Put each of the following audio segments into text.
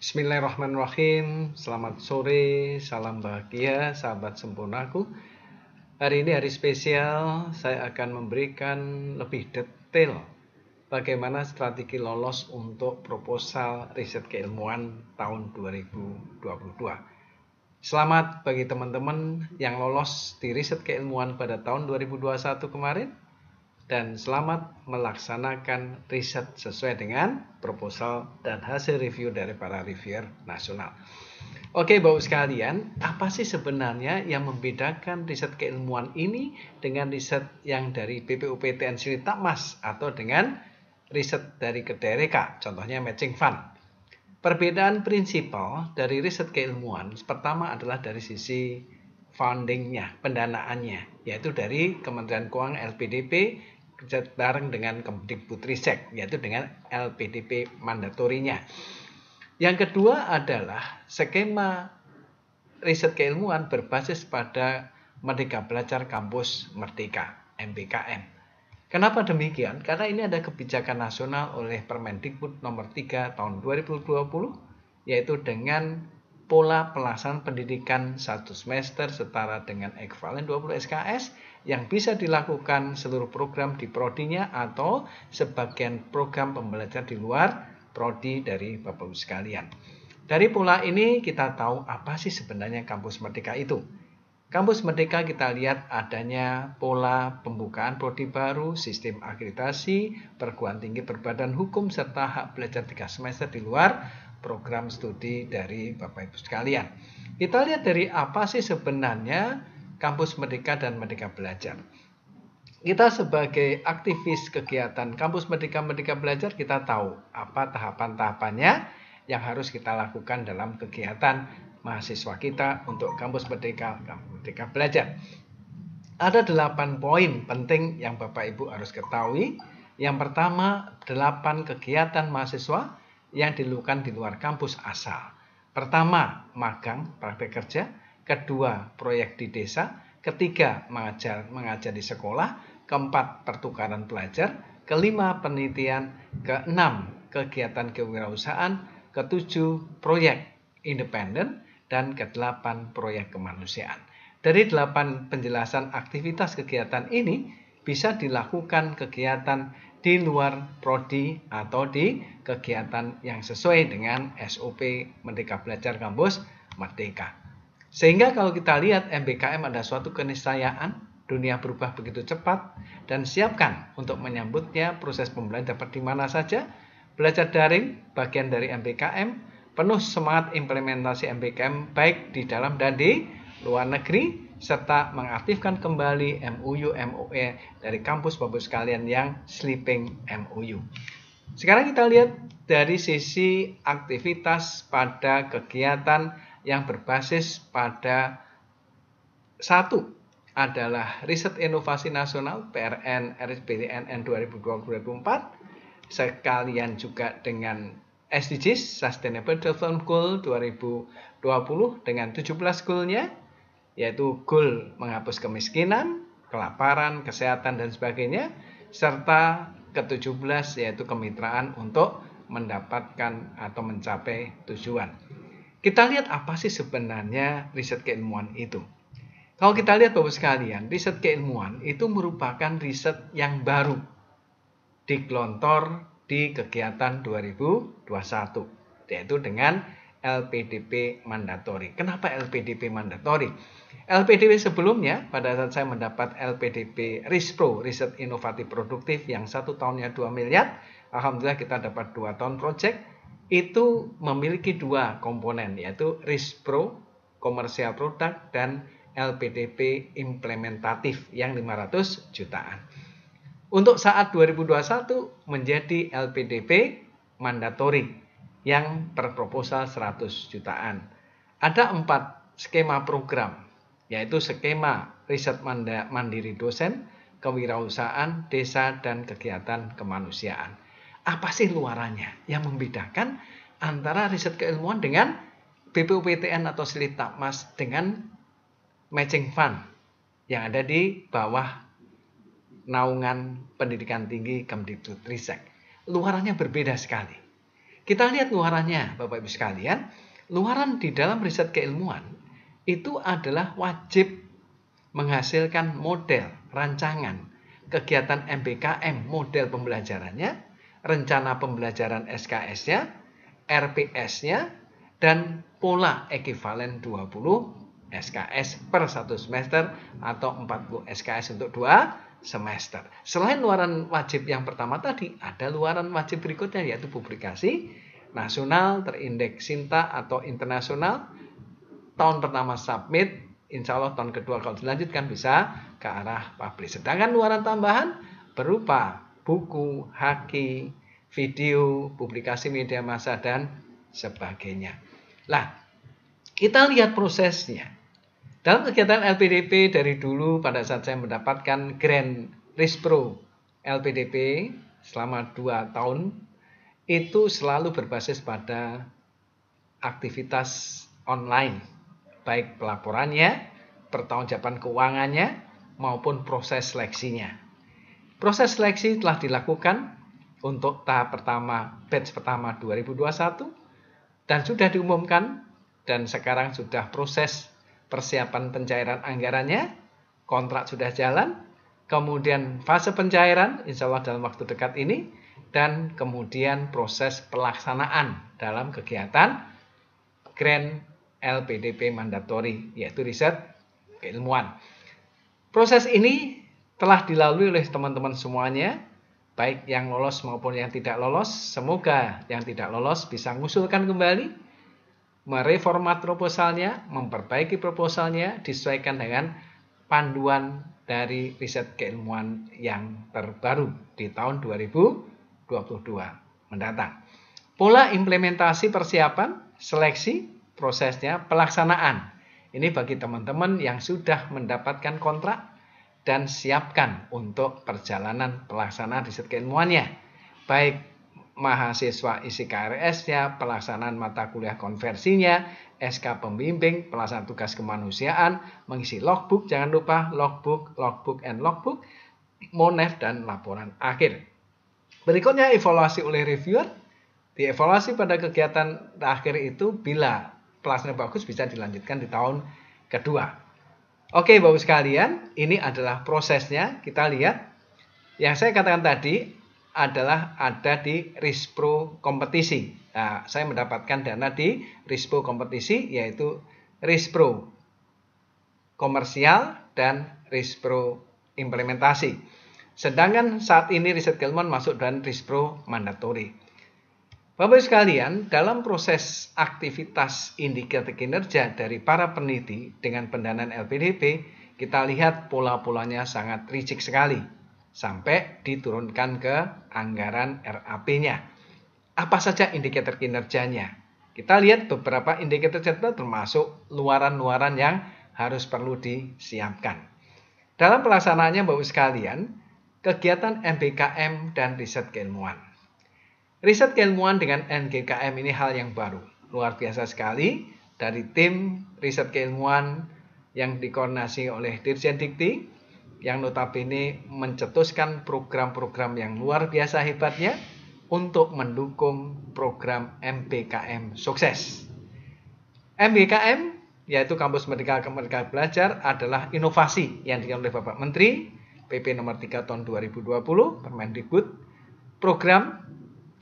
Bismillahirrahmanirrahim. Selamat sore, salam bahagia, sahabat sempurnaku. Hari ini hari spesial, saya akan memberikan lebih detail bagaimana strategi lolos untuk proposal riset keilmuan tahun 2022. Selamat bagi teman-teman yang lolos di riset keilmuan pada tahun 2021 kemarin. Dan selamat melaksanakan riset sesuai dengan proposal dan hasil review dari para reviewer nasional. Oke Bapak sekalian, apa sih sebenarnya yang membedakan riset keilmuan ini dengan riset yang dari BPUPTN Silitakmas atau dengan riset dari KDRK, contohnya matching fund? Perbedaan prinsipal dari riset keilmuan pertama adalah dari sisi fundingnya, pendanaannya, yaitu dari Kementerian Keuangan LPDP bareng dengan Kemdikbudristek, yaitu dengan LPDP mandatorinya. Yang kedua adalah skema riset keilmuan berbasis pada Merdeka Belajar Kampus Merdeka, MBKM. Kenapa demikian? Karena ini ada kebijakan nasional oleh Permendikbud nomor 3 tahun 2020, yaitu dengan pola pelaksanaan pendidikan 1 semester setara dengan ekuivalen 20 SKS yang bisa dilakukan seluruh program di prodinya atau sebagian program pembelajaran di luar prodi dari Bapak Ibu sekalian. Dari pola ini kita tahu apa sih sebenarnya kampus merdeka itu. Kampus merdeka kita lihat adanya pola pembukaan prodi baru, sistem akreditasi, perguruan tinggi berbadan hukum, serta hak belajar 3 semester di luar program studi dari Bapak Ibu sekalian. Kita lihat dari apa sih sebenarnya Kampus Merdeka dan Merdeka Belajar. Kita sebagai aktivis kegiatan Kampus Merdeka Belajar, kita tahu apa tahapan-tahapannya yang harus kita lakukan dalam kegiatan mahasiswa kita untuk Kampus Merdeka Belajar. Ada 8 poin penting yang Bapak Ibu harus ketahui. Yang pertama, 8 kegiatan mahasiswa yang dilakukan di luar kampus asal. Pertama, magang, praktek kerja. Kedua, proyek di desa. Ketiga, mengajar di sekolah. Keempat, pertukaran pelajar. Kelima, penelitian. Keenam, kegiatan kewirausahaan. Ketujuh, proyek independen. Dan kedelapan, proyek kemanusiaan. Dari 8 penjelasan aktivitas kegiatan ini, bisa dilakukan kegiatan di luar prodi atau di kegiatan yang sesuai dengan SOP Merdeka Belajar Kampus Merdeka. Sehingga kalau kita lihat MBKM ada suatu keniscayaan, dunia berubah begitu cepat, dan siapkan untuk menyambutnya. Proses pembelajaran dapat di mana saja, belajar daring bagian dari MBKM, penuh semangat implementasi MBKM baik di dalam dan di luar negeri, serta mengaktifkan kembali MOU MOE dari kampus Bapak sekalian yang sleeping MOU. Sekarang kita lihat dari sisi aktivitas pada kegiatan yang berbasis pada satu adalah Riset Inovasi Nasional PRN RSBNN 2020-2024, sekalian juga dengan SDGs Sustainable Development Goal 2020 dengan 17 goalnya, yaitu goal menghapus kemiskinan, kelaparan, kesehatan, dan sebagainya, serta ke-17 yaitu kemitraan untuk mendapatkan atau mencapai tujuan. Kita lihat apa sih sebenarnya riset keilmuan itu. Kalau kita lihat Bapak sekalian, riset keilmuan itu merupakan riset yang baru digelontor di kegiatan 2021, yaitu dengan LPDP mandatori. Kenapa LPDP mandatori? LPDP sebelumnya, pada saat saya mendapat LPDP RISPRO, Riset Inovatif Produktif, yang 1 tahunnya 2 miliar, alhamdulillah kita dapat 2 tahun project, itu memiliki 2 komponen, yaitu RISPRO, komersial produk, dan LPDP implementatif yang 500 jutaan. Untuk saat 2021 menjadi LPDP mandatori yang per proposal 100 jutaan. Ada 4 skema program, yaitu skema riset mandiri dosen, kewirausahaan, desa, dan kegiatan kemanusiaan. Apa sih luarannya yang membedakan antara riset keilmuan dengan BPUPTN atau Silitakmas dengan matching fund yang ada di bawah naungan pendidikan tinggi Kemdikbudristek? Luarannya berbeda sekali. Kita lihat luarannya, Bapak Ibu sekalian. Luaran di dalam riset keilmuan itu adalah wajib menghasilkan model, rancangan, kegiatan MBKM, model pembelajarannya, rencana pembelajaran SKS-nya, RPS-nya, dan pola ekivalen 20 SKS per 1 semester atau 40 SKS untuk 2 semester. Selain luaran wajib yang pertama tadi, ada luaran wajib berikutnya yaitu publikasi nasional, terindeks Sinta atau internasional. Tahun pertama submit, insya Allah tahun kedua kalau dilanjutkan bisa ke arah publish. Sedangkan luaran tambahan berupa buku, haki, video, publikasi media massa, dan sebagainya. Nah, kita lihat prosesnya. Dalam kegiatan LPDP dari dulu pada saat saya mendapatkan grant Rispro LPDP selama 2 tahun, itu selalu berbasis pada aktivitas online, baik pelaporannya, pertanggungjawaban keuangannya, maupun proses seleksinya. Proses seleksi telah dilakukan untuk tahap pertama, batch pertama 2021, dan sudah diumumkan, dan sekarang sudah proses persiapan pencairan anggarannya, kontrak sudah jalan, kemudian fase pencairan, insya Allah dalam waktu dekat ini, dan kemudian proses pelaksanaan dalam kegiatan grant LPDP mandatori, yaitu riset keilmuan. Proses ini telah dilalui oleh teman-teman semuanya, baik yang lolos maupun yang tidak lolos. Semoga yang tidak lolos bisa mengusulkan kembali, mereformat proposalnya, memperbaiki proposalnya, disesuaikan dengan panduan dari riset keilmuan yang terbaru di tahun 2022 mendatang. Pola implementasi persiapan, seleksi, prosesnya, pelaksanaan. Ini bagi teman-teman yang sudah mendapatkan kontrak dan siapkan untuk perjalanan pelaksanaan riset keilmuannya. Baik mahasiswa isi KRS-nya, pelaksanaan mata kuliah konversinya, SK pembimbing, pelaksanaan tugas kemanusiaan, mengisi logbook, jangan lupa logbook, and logbook, monef, dan laporan akhir. Berikutnya evaluasi oleh reviewer. Dievaluasi pada kegiatan akhir itu, bila pelaksanaan bagus bisa dilanjutkan di tahun kedua. Oke Bapak sekalian, ini adalah prosesnya. Kita lihat yang saya katakan tadi adalah ada di Rispro kompetisi. Nah, saya mendapatkan dana di Rispro kompetisi, yaitu Rispro komersial dan Rispro implementasi. Sedangkan saat ini riset keilmuan masuk dalam Rispro mandatori. Bapak sekalian, dalam proses aktivitas indikator kinerja dari para peneliti dengan pendanaan LPDP, kita lihat pola-polanya sangat rigid sekali, sampai diturunkan ke anggaran RAP-nya. Apa saja indikator kinerjanya? Kita lihat beberapa indikator kinerja termasuk luaran-luaran yang harus perlu disiapkan. Dalam pelaksanaannya Bapak sekalian, kegiatan MBKM dan riset keilmuan. Riset keilmuan dengan NGKM ini hal yang baru, luar biasa sekali. Dari tim riset keilmuan yang dikoordinasi oleh Dirjen Dikti, yang notabene mencetuskan program-program yang luar biasa hebatnya untuk mendukung program MBKM sukses. MBKM, yaitu Kampus Merdeka Belajar, adalah inovasi yang dilakukan oleh Bapak Menteri, PP nomor 3 tahun 2020, Permendikbud. Program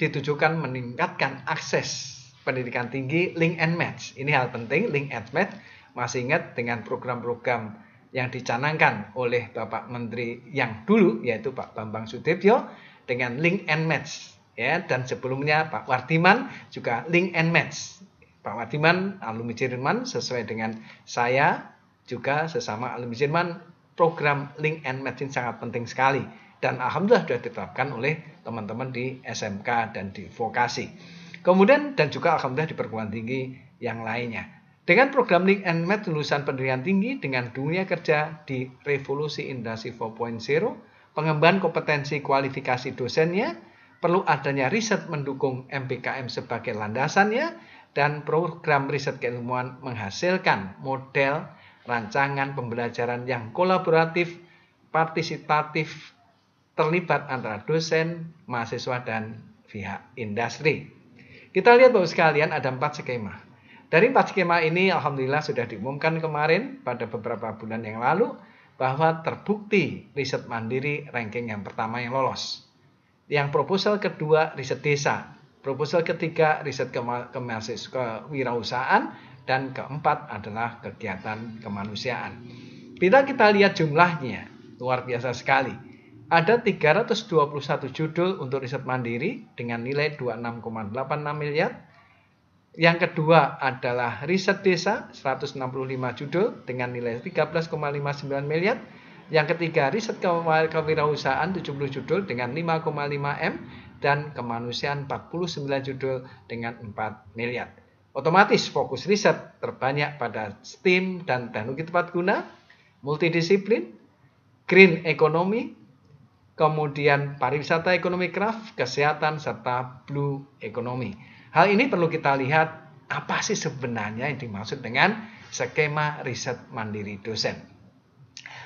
ditujukan meningkatkan akses pendidikan tinggi, link and match. Ini hal penting, link and match. Masih ingat dengan program-program yang dicanangkan oleh Bapak Menteri yang dulu, yaitu Pak Bambang Sutibyo, dengan link and match. Ya, dan sebelumnya Pak Wardiman juga link and match. Pak Wardiman, alumni Jerman, sesuai dengan saya juga sesama alumni Jerman, program link and match ini sangat penting sekali. Dan alhamdulillah sudah ditetapkan oleh teman-teman di SMK dan di vokasi. Kemudian dan juga alhamdulillah di perguruan tinggi yang lainnya. Dengan program link and match lulusan pendidikan tinggi dengan dunia kerja di revolusi industri 4.0, pengembangan kompetensi kualifikasi dosennya, perlu adanya riset mendukung MBKM sebagai landasannya, dan program riset keilmuan menghasilkan model rancangan pembelajaran yang kolaboratif, partisipatif, terlibat antara dosen, mahasiswa, dan pihak industri. Kita lihat Bapak sekalian ada 4 skema. Dari 4 skema ini alhamdulillah sudah diumumkan kemarin pada beberapa bulan yang lalu bahwa terbukti riset mandiri ranking yang pertama yang lolos. Yang proposal kedua riset desa, proposal ketiga riset kewirausahaan, dan keempat adalah kegiatan kemanusiaan. Bila kita lihat jumlahnya, luar biasa sekali. Ada 321 judul untuk riset mandiri dengan nilai 26,86 miliar. Yang kedua adalah riset desa 165 judul dengan nilai 13,59 miliar. Yang ketiga riset kewirausahaan 70 judul dengan 5,5 M dan kemanusiaan 49 judul dengan 4 miliar. Otomatis fokus riset terbanyak pada STEM dan teknologi tepat guna, multidisiplin, green economy, kemudian pariwisata ekonomi craft, kesehatan, serta blue economy. Hal ini perlu kita lihat apa sih sebenarnya yang dimaksud dengan skema riset mandiri dosen.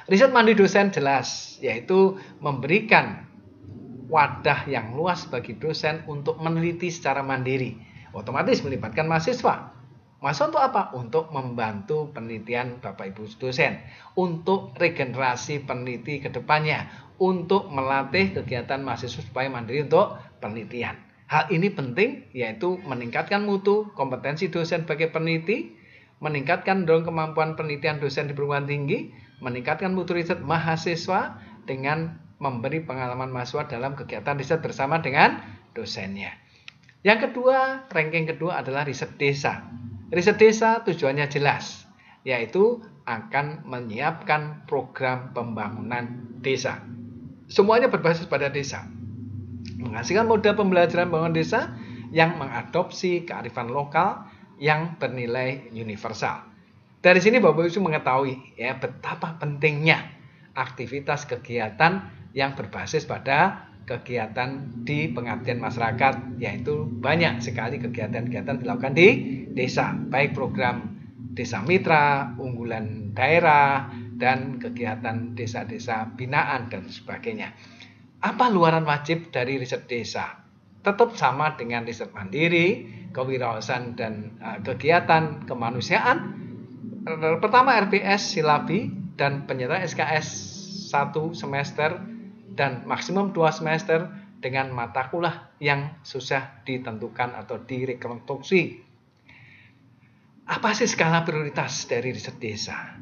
Riset mandiri dosen jelas, yaitu memberikan wadah yang luas bagi dosen untuk meneliti secara mandiri. Otomatis melibatkan mahasiswa. Mahasiswa untuk apa? Untuk membantu penelitian Bapak Ibu dosen. Untuk regenerasi peneliti ke depannya. Untuk melatih kegiatan mahasiswa supaya mandiri untuk penelitian. Hal ini penting, yaitu meningkatkan mutu kompetensi dosen sebagai peneliti, meningkatkan kemampuan penelitian dosen di perguruan tinggi, meningkatkan mutu riset mahasiswa dengan memberi pengalaman mahasiswa dalam kegiatan riset bersama dengan dosennya. Yang kedua, ranking kedua adalah riset desa. Riset desa tujuannya jelas, yaitu akan menyiapkan program pembangunan desa. Semuanya berbasis pada desa. Menghasilkan model pembelajaran pembangunan desa yang mengadopsi kearifan lokal yang bernilai universal. Dari sini Bapak Ibu mengetahui ya betapa pentingnya aktivitas kegiatan yang berbasis pada kegiatan di pengabdian masyarakat, yaitu banyak sekali kegiatan-kegiatan dilakukan di desa, baik program desa mitra, unggulan daerah, dan kegiatan desa-desa binaan dan sebagainya. Apa luaran wajib dari riset desa? Tetap sama dengan riset mandiri, kewirausahaan, dan kegiatan kemanusiaan. Pertama RPS, silabi, dan penyertaan SKS 1 semester dan maksimum 2 semester dengan mata kuliah yang susah ditentukan atau direkonstruksi. Apa sih skala prioritas dari riset desa?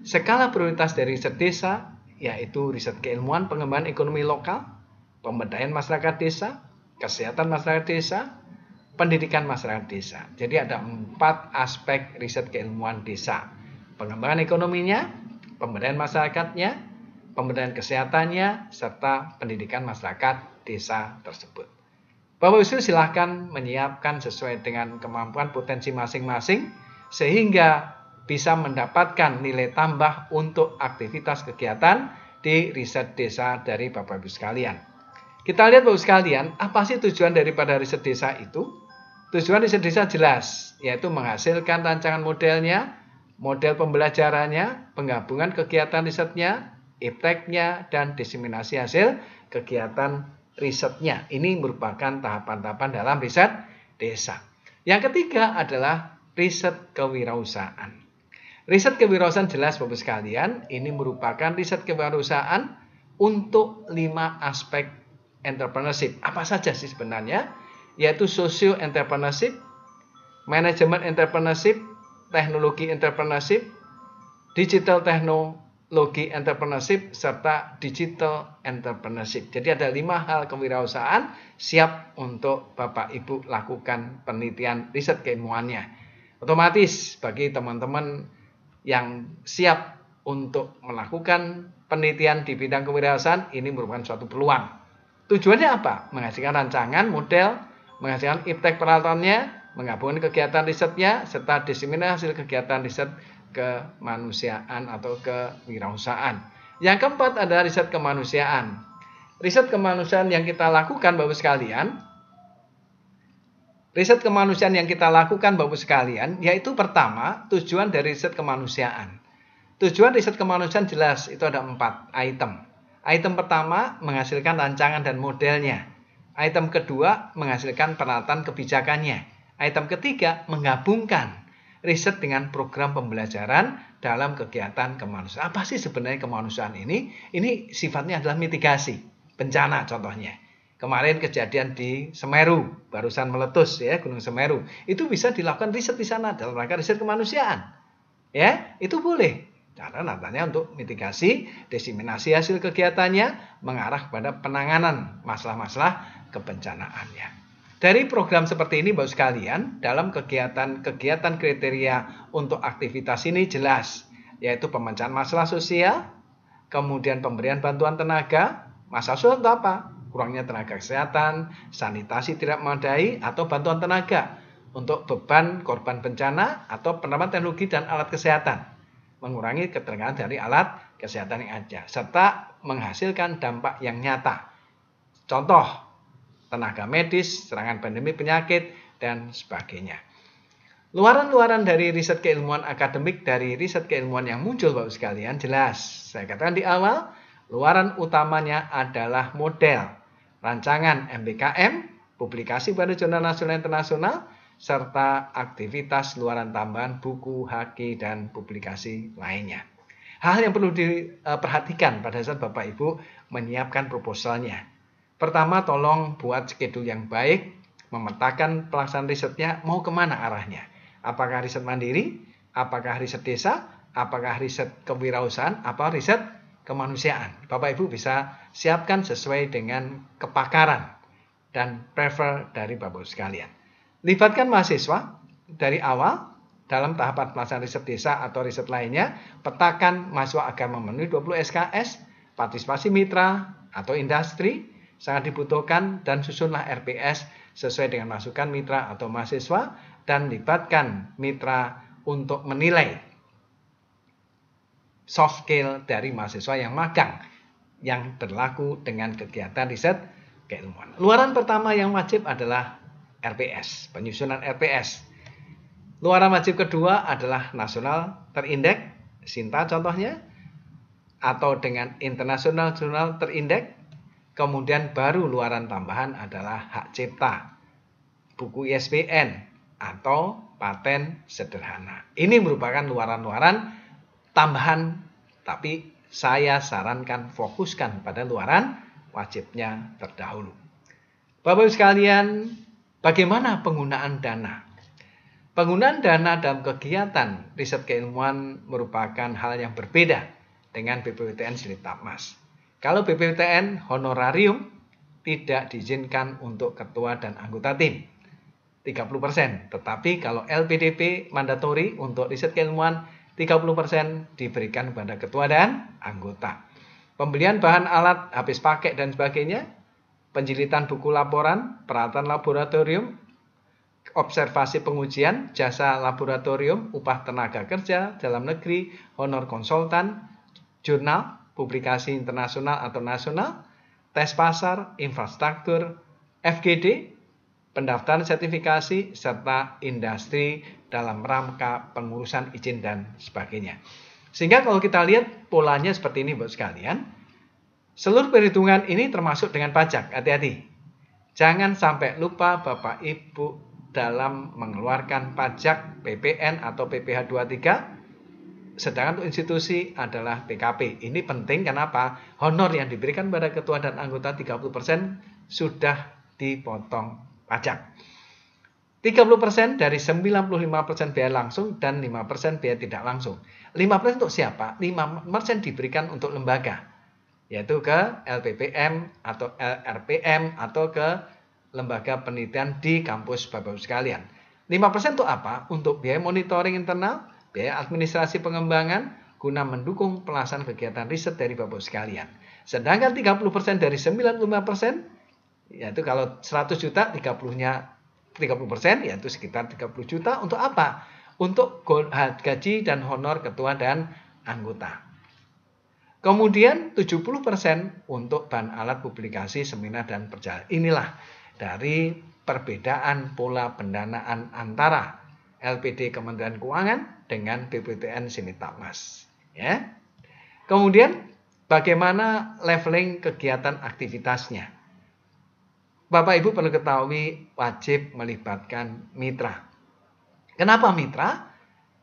Skala prioritas dari riset desa yaitu riset keilmuan pengembangan ekonomi lokal, pemberdayaan masyarakat desa, kesehatan masyarakat desa, pendidikan masyarakat desa. Jadi ada 4 aspek riset keilmuan desa. Pengembangan ekonominya, pemberdayaan masyarakatnya, pemberdayaan kesehatannya, serta pendidikan masyarakat desa tersebut. Bapak Ibu silahkan menyiapkan sesuai dengan kemampuan potensi masing-masing sehingga bisa mendapatkan nilai tambah untuk aktivitas kegiatan di riset desa dari Bapak Ibu sekalian. Kita lihat Bapak Ibu sekalian, apa sih tujuan daripada riset desa itu? Tujuan riset desa jelas, yaitu menghasilkan rancangan modelnya, model pembelajarannya, penggabungan kegiatan risetnya, ipteknya, dan diseminasi hasil kegiatan risetnya. Ini merupakan tahapan-tahapan dalam riset desa. Yang ketiga adalah riset kewirausahaan. Riset kewirausahaan jelas Bapak sekalian, ini merupakan riset kewirausahaan untuk 5 aspek entrepreneurship. Apa saja sih sebenarnya? Yaitu socio entrepreneurship, manajemen entrepreneurship, teknologi entrepreneurship, digital teknologi entrepreneurship, serta digital entrepreneurship. Jadi ada 5 hal kewirausahaan siap untuk Bapak Ibu lakukan penelitian riset keilmuannya. Otomatis bagi teman-teman yang siap untuk melakukan penelitian di bidang kewirausahaan, ini merupakan suatu peluang. Tujuannya apa? Menghasilkan rancangan, model, menghasilkan iptek peralatannya, menggabungkan kegiatan risetnya, serta diseminasi hasil kegiatan riset kemanusiaan atau kewirausahaan. Yang keempat adalah riset kemanusiaan. Riset kemanusiaan yang kita lakukan Bapak sekalian, yaitu pertama, tujuan dari riset kemanusiaan. Tujuan riset kemanusiaan jelas, itu ada 4 item. Item pertama, menghasilkan rancangan dan modelnya. Item kedua, menghasilkan peralatan kebijakannya. Item ketiga, menggabungkan riset dengan program pembelajaran dalam kegiatan kemanusiaan. Apa sih sebenarnya kemanusiaan ini? Ini sifatnya adalah mitigasi bencana contohnya. Kemarin kejadian di Semeru, barusan meletus ya Gunung Semeru. Itu bisa dilakukan riset di sana dalam rangka riset kemanusiaan. Ya, itu boleh. Karena nantinya untuk mitigasi, diseminasi hasil kegiatannya mengarah pada penanganan masalah-masalah kebencanaannya. Dari program seperti ini Bapak sekalian, dalam kegiatan-kegiatan kriteria untuk aktivitas ini jelas, yaitu pemecahan masalah sosial, kemudian pemberian bantuan tenaga. Masalah sosial itu apa? Kurangnya tenaga kesehatan, sanitasi tidak memadai, atau bantuan tenaga untuk beban korban bencana atau penerapan teknologi dan alat kesehatan, mengurangi keterangan dari alat kesehatan yang ada, serta menghasilkan dampak yang nyata. Contoh, tenaga medis, serangan pandemi penyakit, dan sebagainya. Luaran-luaran dari riset keilmuan akademik, dari riset keilmuan yang muncul Bapak sekalian, jelas. Saya katakan di awal, luaran utamanya adalah model, rancangan MBKM, publikasi pada jurnal nasional internasional, serta aktivitas luaran tambahan buku, haki, dan publikasi lainnya. Hal yang perlu diperhatikan pada saat Bapak Ibu menyiapkan proposalnya. Pertama, tolong buat skedul yang baik, memetakan pelaksanaan risetnya mau kemana arahnya. Apakah riset mandiri, apakah riset desa, apakah riset kewirausahaan, apa riset kemanusiaan. Bapak Ibu bisa siapkan sesuai dengan kepakaran dan prefer dari Bapak Ibu sekalian. Libatkan mahasiswa dari awal dalam tahapan pelaksanaan riset desa atau riset lainnya. Petakan mahasiswa agar memenuhi 20 SKS, partisipasi mitra atau industri sangat dibutuhkan, dan susunlah RPS sesuai dengan masukan mitra atau mahasiswa, dan libatkan mitra untuk menilai soft skill dari mahasiswa yang magang yang berlaku dengan kegiatan riset keilmuan. Luaran pertama yang wajib adalah RPS, penyusunan RPS. Luaran wajib kedua adalah nasional terindeks, SINTA contohnya, atau dengan internasional jurnal terindeks. Kemudian baru luaran tambahan adalah hak cipta, buku ISBN, atau paten sederhana. Ini merupakan luaran-luaran tambahan, tapi saya sarankan fokuskan pada luaran wajibnya terdahulu. Bapak-Ibu sekalian, bagaimana penggunaan dana? Penggunaan dana dalam kegiatan riset keilmuan merupakan hal yang berbeda dengan BPWTN Silitapmas. Kalau BPWTN honorarium tidak diizinkan untuk ketua dan anggota tim 30%, tetapi kalau LPDP mandatori untuk riset keilmuan 30% diberikan kepada ketua dan anggota. Pembelian bahan alat habis pakai dan sebagainya, penjilitan buku laporan, peralatan laboratorium, observasi pengujian, jasa laboratorium, upah tenaga kerja dalam negeri, honor konsultan, jurnal, publikasi internasional atau nasional, tes pasar, infrastruktur, FGD, pendaftaran sertifikasi, serta industri dalam rangka pengurusan izin dan sebagainya. Sehingga kalau kita lihat polanya seperti ini Bapak sekalian, seluruh perhitungan ini termasuk dengan pajak. Hati-hati. Jangan sampai lupa Bapak Ibu dalam mengeluarkan pajak PPN atau PPh 23. Sedangkan untuk institusi adalah PKP. Ini penting kenapa? Honor yang diberikan pada ketua dan anggota 30% sudah dipotong pajak. 30% dari 95% biaya langsung dan 5% biaya tidak langsung. 5% untuk siapa? 5% diberikan untuk lembaga, yaitu ke LPPM atau LRPM atau ke lembaga penelitian di kampus Bapak-Ibu sekalian. 5% untuk apa? Untuk biaya monitoring internal, biaya administrasi pengembangan guna mendukung pelaksanaan kegiatan riset dari Bapak sekalian. Sedangkan 30% dari 95%, yaitu kalau 100 juta 30-nya 30%, yaitu sekitar 30 juta untuk apa? Untuk gaji dan honor ketua dan anggota. Kemudian 70% untuk bahan alat publikasi, seminar dan perjalanan. Inilah dari perbedaan pola pendanaan antara LPD Kementerian Keuangan dengan BPWTN Silitapmas. Ya. Kemudian bagaimana leveling kegiatan aktivitasnya? Bapak Ibu perlu ketahui wajib melibatkan mitra. Kenapa mitra?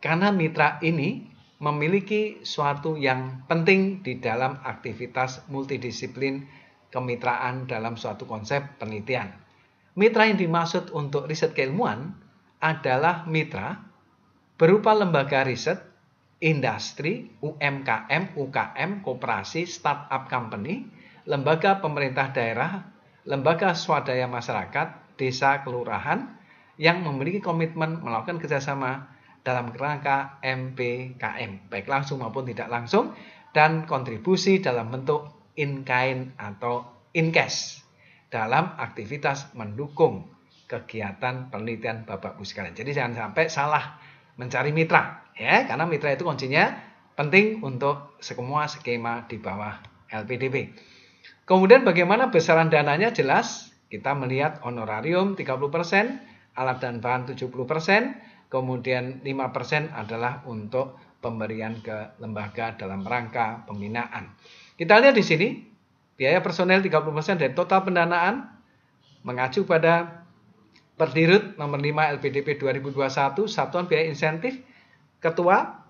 Karena mitra ini memiliki suatu yang penting di dalam aktivitas multidisiplin kemitraan dalam suatu konsep penelitian. Mitra yang dimaksud untuk riset keilmuan adalah mitra berupa lembaga riset, industri, UMKM, UKM, koperasi, startup company, lembaga pemerintah daerah, lembaga swadaya masyarakat, desa, kelurahan yang memiliki komitmen melakukan kerjasama dalam kerangka MPKM, baik langsung maupun tidak langsung, dan kontribusi dalam bentuk in-kind atau in-cash dalam aktivitas mendukung kegiatan penelitian Bapak Ibu sekalian. Jadi jangan sampai salah mencari mitra, ya, karena mitra itu kuncinya penting untuk semua skema di bawah LPDP. Kemudian bagaimana besaran dananya? Jelas kita melihat honorarium 30%, alat dan bahan 70%, kemudian 5% adalah untuk pemberian ke lembaga dalam rangka pembinaan. Kita lihat di sini, biaya personel 30% dari total pendanaan mengacu pada Perdirut nomor 5 LPDP 2021, satuan biaya insentif ketua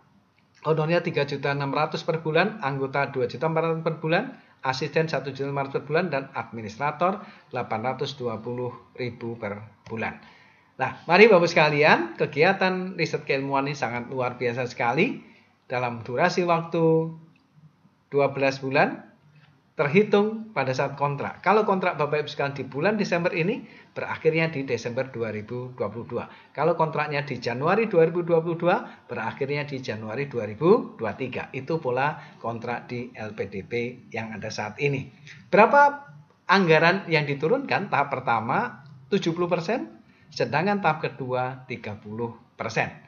honornya 3.600.000 per bulan, anggota 2.400.000 per bulan, asisten 1.500.000 per bulan, dan administrator 820.000 per bulan. Nah, mari Bapak sekalian, kegiatan riset keilmuan ini sangat luar biasa sekali dalam durasi waktu 12 bulan terhitung pada saat kontrak. Kalau kontrak Bapak Ibu sekalian di bulan Desember ini, berakhirnya di Desember 2022. Kalau kontraknya di Januari 2022, berakhirnya di Januari 2023. Itu pola kontrak di LPDP yang ada saat ini. Berapa anggaran yang diturunkan? Tahap pertama 70%, sedangkan tahap kedua 30%.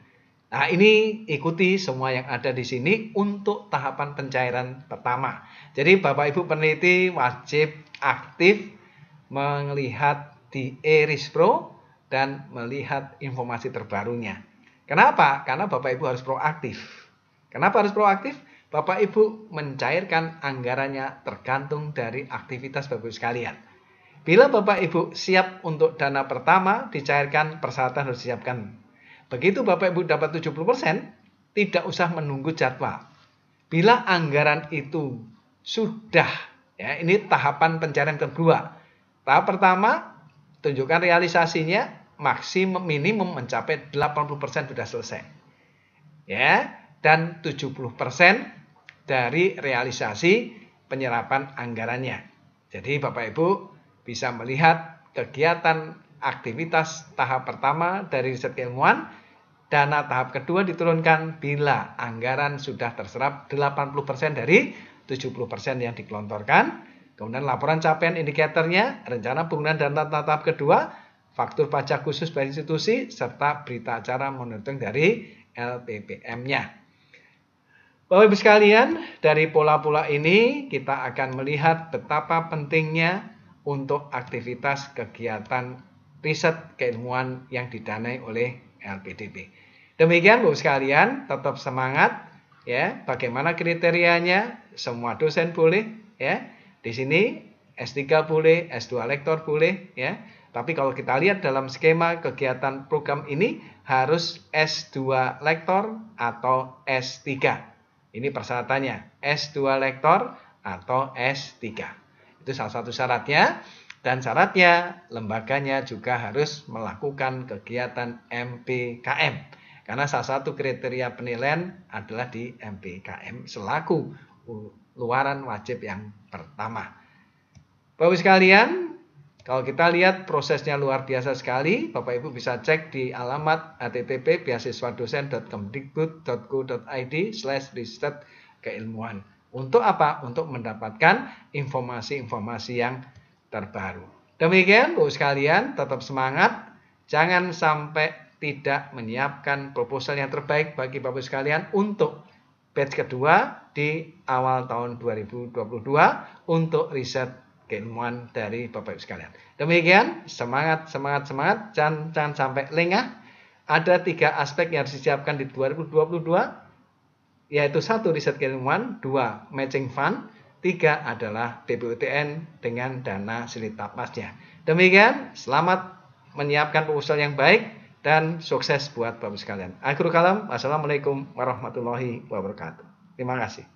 Nah, ini ikuti semua yang ada di sini untuk tahapan pencairan pertama. Jadi Bapak Ibu peneliti wajib aktif melihat di eRISPRO dan melihat informasi terbarunya. Kenapa? Karena Bapak Ibu harus proaktif. Kenapa harus proaktif? Bapak Ibu mencairkan anggarannya tergantung dari aktivitas Bapak Ibu sekalian. Bila Bapak Ibu siap untuk dana pertama, dicairkan, persyaratan harus disiapkan. Begitu Bapak Ibu dapat 70%, tidak usah menunggu jadwal. Bila anggaran itu sudah, ya, ini tahapan pencarian kedua. Tahap pertama, tunjukkan realisasinya, maksimum minimum mencapai 80% sudah selesai. Ya, dan 70% dari realisasi penyerapan anggarannya. Jadi Bapak Ibu bisa melihat kegiatan aktivitas tahap pertama dari riset keilmuan. Dana tahap kedua diturunkan bila anggaran sudah terserap 80% dari 70% yang digelontorkan. Kemudian laporan capaian indikatornya, rencana penggunaan dana tahap kedua, faktur pajak khusus bagi institusi, serta berita acara monitoring dari LPPM-nya. Bapak Ibu sekalian, dari pola-pola ini kita akan melihat betapa pentingnya untuk aktivitas kegiatan riset keilmuan yang didanai oleh LPDP. Demikian Bapak sekalian, tetap semangat ya. Bagaimana kriterianya? Semua dosen boleh ya. Di sini S3 boleh, S2 lektor boleh ya. Tapi kalau kita lihat dalam skema kegiatan program ini harus S2 lektor atau S3. Ini persyaratannya, S2 lektor atau S3. Itu salah satu syaratnya. Dan syaratnya lembaganya juga harus melakukan kegiatan MPKM. Karena salah satu kriteria penilaian adalah di MPKM selaku luaran wajib yang pertama. Bapak Ibu sekalian, kalau kita lihat prosesnya luar biasa sekali. Bapak Ibu bisa cek di alamat http://beasiswadosen.kemdikbud.go.id/riset keilmuan. Untuk apa? Untuk mendapatkan informasi-informasi yang terbaru. Demikian Bapak sekalian, tetap semangat. Jangan sampai tidak menyiapkan proposal yang terbaik bagi Bapak sekalian untuk batch kedua di awal tahun 2022 untuk riset keilmuan dari Bapak Ibu sekalian. Demikian, semangat. Jangan sampai lengah. Ada 3 aspek yang harus disiapkan di 2022, yaitu 1 riset keilmuan, 2 matching fund, 3 adalah BPUTN dengan dana silitapasnya. Demikian, selamat menyiapkan proposal yang baik dan sukses buat Bapak sekalian. Akhirul kalam, wassalamualaikum warahmatullahi wabarakatuh. Terima kasih.